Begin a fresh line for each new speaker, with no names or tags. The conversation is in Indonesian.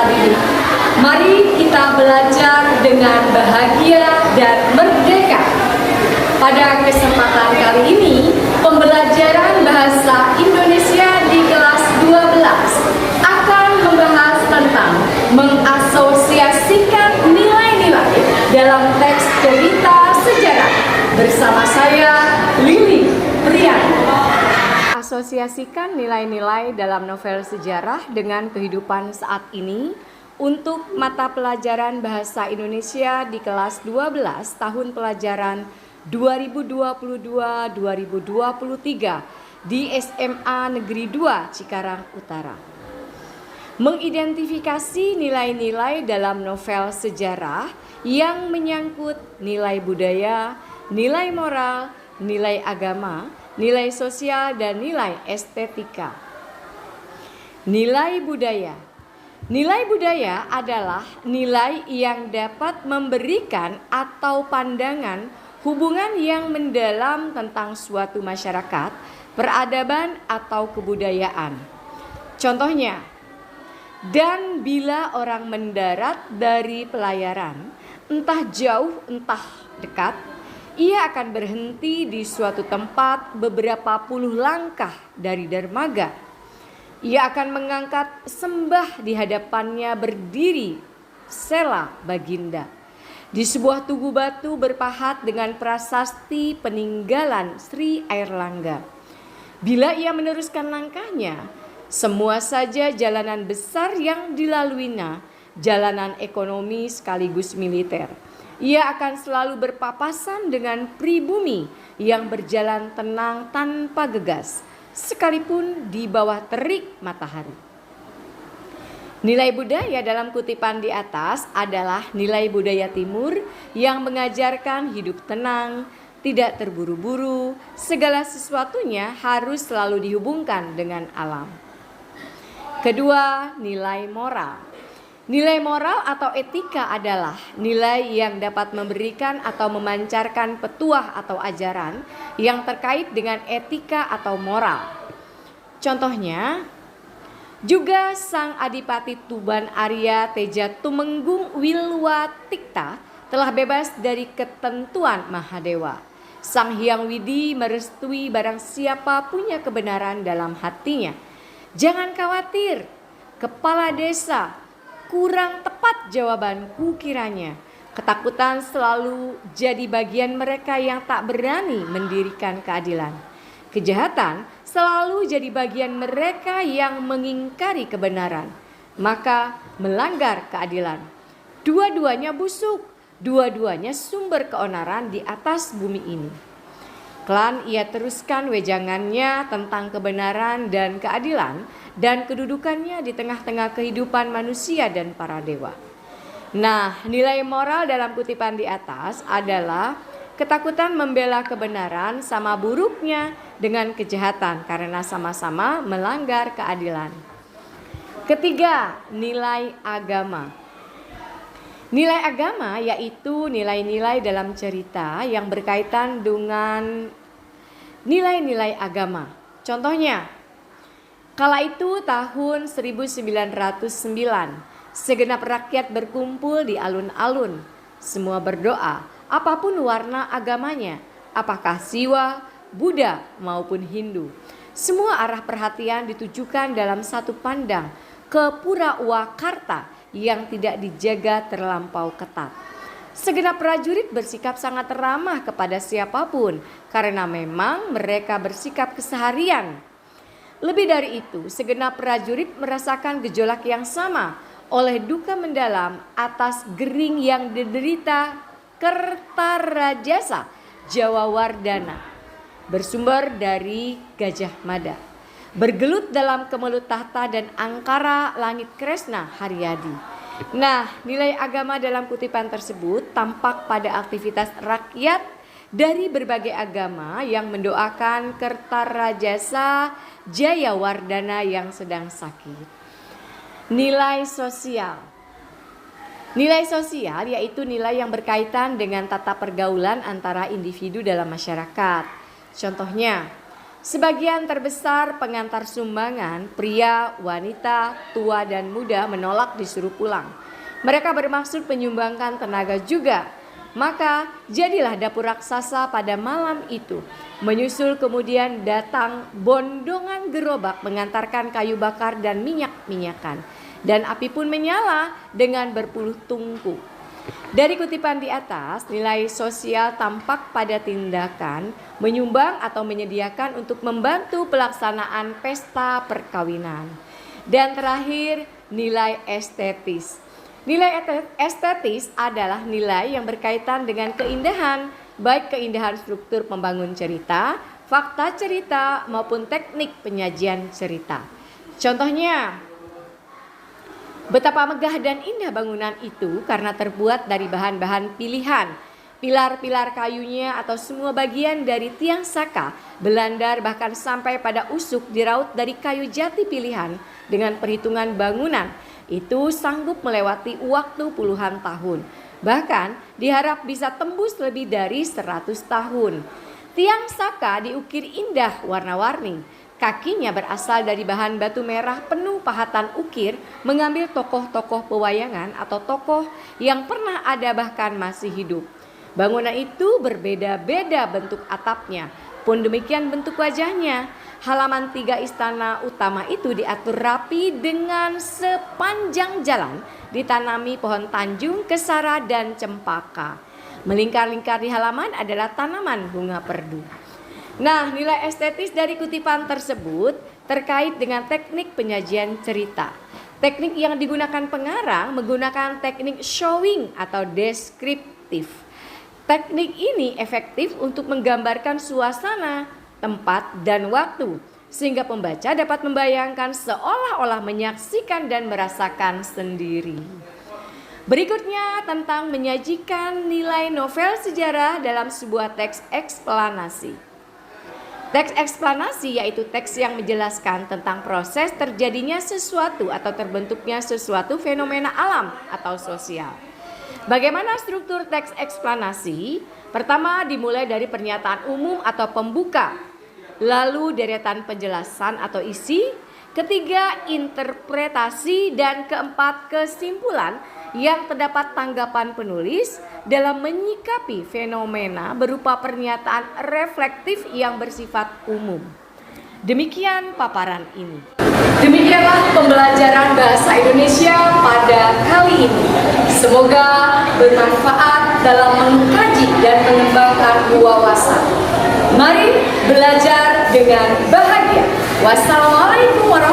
peserta didik. Mari kita belajar dengan bahagia dan merdeka. Pada kesempatan kali ini, pembelajaran bahasa Indonesia di kelas 12 akan membahas tentang mengasosiasikan nilai-nilai dalam teks cerita sejarah. Bersama saya, Lili Priani.
Asosiasikan nilai-nilai dalam novel sejarah dengan kehidupan saat ini untuk mata pelajaran bahasa Indonesia di kelas 12 tahun pelajaran 2022-2023 di SMA Negeri 2 Cikarang Utara. Mengidentifikasi nilai-nilai dalam novel sejarah yang menyangkut nilai budaya, nilai moral, nilai agama, nilai sosial, dan nilai estetika. Nilai budaya. Nilai budaya adalah nilai yang dapat memberikan atau pandangan hubungan yang mendalam tentang suatu masyarakat, peradaban, atau kebudayaan. Contohnya, dan bila orang mendarat dari pelayaran, entah jauh entah dekat, ia akan berhenti di suatu tempat beberapa puluh langkah dari dermaga. Ia akan mengangkat sembah di hadapannya berdiri Sela Baginda di sebuah tugu batu berpahat dengan prasasti peninggalan Sri Airlangga. Bila ia meneruskan langkahnya, semua saja jalanan besar yang dilaluinya, jalanan ekonomi sekaligus militer. Ia akan selalu berpapasan dengan pribumi yang berjalan tenang tanpa gegas, sekalipun di bawah terik matahari. Nilai budaya dalam kutipan di atas adalah nilai budaya timur yang mengajarkan hidup tenang, tidak terburu-buru, segala sesuatunya harus selalu dihubungkan dengan alam. Kedua, nilai moral. Nilai moral atau etika adalah nilai yang dapat memberikan atau memancarkan petuah atau ajaran yang terkait dengan etika atau moral. Contohnya, juga Sang Adipati Tuban Arya Teja Tumenggung Wilwatikta telah bebas dari ketentuan Mahadewa. Sang Hyang Widi merestui barang siapa punya kebenaran dalam hatinya. Jangan khawatir, kepala desa, kurang tepat jawabanku kiranya. Ketakutan selalu jadi bagian mereka yang tak berani mendirikan keadilan. Kejahatan selalu jadi bagian mereka yang mengingkari kebenaran, maka melanggar keadilan. Dua-duanya busuk, dua-duanya sumber keonaran di atas bumi ini. Klan ia teruskan wejangannya tentang kebenaran dan keadilan dan kedudukannya di tengah-tengah kehidupan manusia dan para dewa. Nah, nilai moral dalam kutipan di atas adalah ketakutan membela kebenaran sama buruknya dengan kejahatan karena sama-sama melanggar keadilan. Ketiga, nilai agama. Nilai agama yaitu nilai-nilai dalam cerita yang berkaitan dengan nilai-nilai agama. Contohnya, kala itu tahun 1909, segenap rakyat berkumpul di alun-alun. Semua berdoa, apapun warna agamanya, apakah Siwa, Buddha maupun Hindu. Semua arah perhatian ditujukan dalam satu pandang ke Purawakarta yang tidak dijaga terlampau ketat. Segenap prajurit bersikap sangat ramah kepada siapapun karena memang mereka bersikap keseharian. Lebih dari itu, segenap prajurit merasakan gejolak yang sama oleh duka mendalam atas gering yang diderita Kertarajasa Jawawardhana, bersumber dari Gajah Mada, bergelut dalam kemelut tahta dan angkara langit Kresna Haryadi. Nah, nilai agama dalam kutipan tersebut tampak pada aktivitas rakyat dari berbagai agama yang mendoakan Kertarajasa Jayawardhana yang sedang sakit. Nilai sosial. Nilai sosial yaitu nilai yang berkaitan dengan tata pergaulan antara individu dalam masyarakat. Contohnya, Sebagian terbesar pengantar sumbangan, pria, wanita, tua dan muda menolak disuruh pulang. Mereka bermaksud menyumbangkan tenaga juga. Maka jadilah dapur raksasa pada malam itu. Menyusul kemudian datang bondongan gerobak mengantarkan kayu bakar dan minyak-minyakan. Dan api pun menyala dengan berpuluh tungku. Dari kutipan di atas, nilai sosial tampak pada tindakan menyumbang atau menyediakan untuk membantu pelaksanaan pesta perkawinan. Dan terakhir, nilai estetis. Nilai estetis adalah nilai yang berkaitan dengan keindahan, baik keindahan struktur pembangun cerita, fakta cerita, maupun teknik penyajian cerita. Contohnya, betapa megah dan indah bangunan itu karena terbuat dari bahan-bahan pilihan. Pilar-pilar kayunya atau semua bagian dari tiang saka, belandar bahkan sampai pada usuk diraut dari kayu jati pilihan dengan perhitungan bangunan. Itu sanggup melewati waktu puluhan tahun. Bahkan diharap bisa tembus lebih dari 100 tahun. Tiang saka diukir indah warna-warni. Kakinya berasal dari bahan batu merah penuh pahatan ukir, mengambil tokoh-tokoh pewayangan atau tokoh yang pernah ada bahkan masih hidup. Bangunan itu berbeda-beda bentuk atapnya, pun demikian bentuk wajahnya. Halaman 3 istana utama itu diatur rapi dengan sepanjang jalan ditanami pohon tanjung, kesara, dan cempaka. Melingkar-lingkar di halaman adalah tanaman bunga perdu. Nah, nilai estetis dari kutipan tersebut terkait dengan teknik penyajian cerita. Teknik yang digunakan pengarang menggunakan teknik showing atau deskriptif. Teknik ini efektif untuk menggambarkan suasana, tempat, dan waktu, sehingga pembaca dapat membayangkan seolah-olah menyaksikan dan merasakan sendiri. Berikutnya tentang menyajikan nilai novel sejarah dalam sebuah teks eksplanasi. Teks eksplanasi yaitu teks yang menjelaskan tentang proses terjadinya sesuatu atau terbentuknya sesuatu fenomena alam atau sosial. Bagaimana struktur teks eksplanasi? Pertama, dimulai dari pernyataan umum atau pembuka, lalu deretan penjelasan atau isi, ketiga interpretasi, dan keempat kesimpulan yang terdapat tanggapan penulis dalam menyikapi fenomena berupa pernyataan reflektif yang bersifat umum. Demikian paparan ini.
Demikianlah pembelajaran bahasa Indonesia pada kali ini. Semoga bermanfaat dalam mengkaji dan mengembangkan wawasan. Mari belajar dengan bahagia. Wassalamualaikum warahmatullahi wabarakatuh.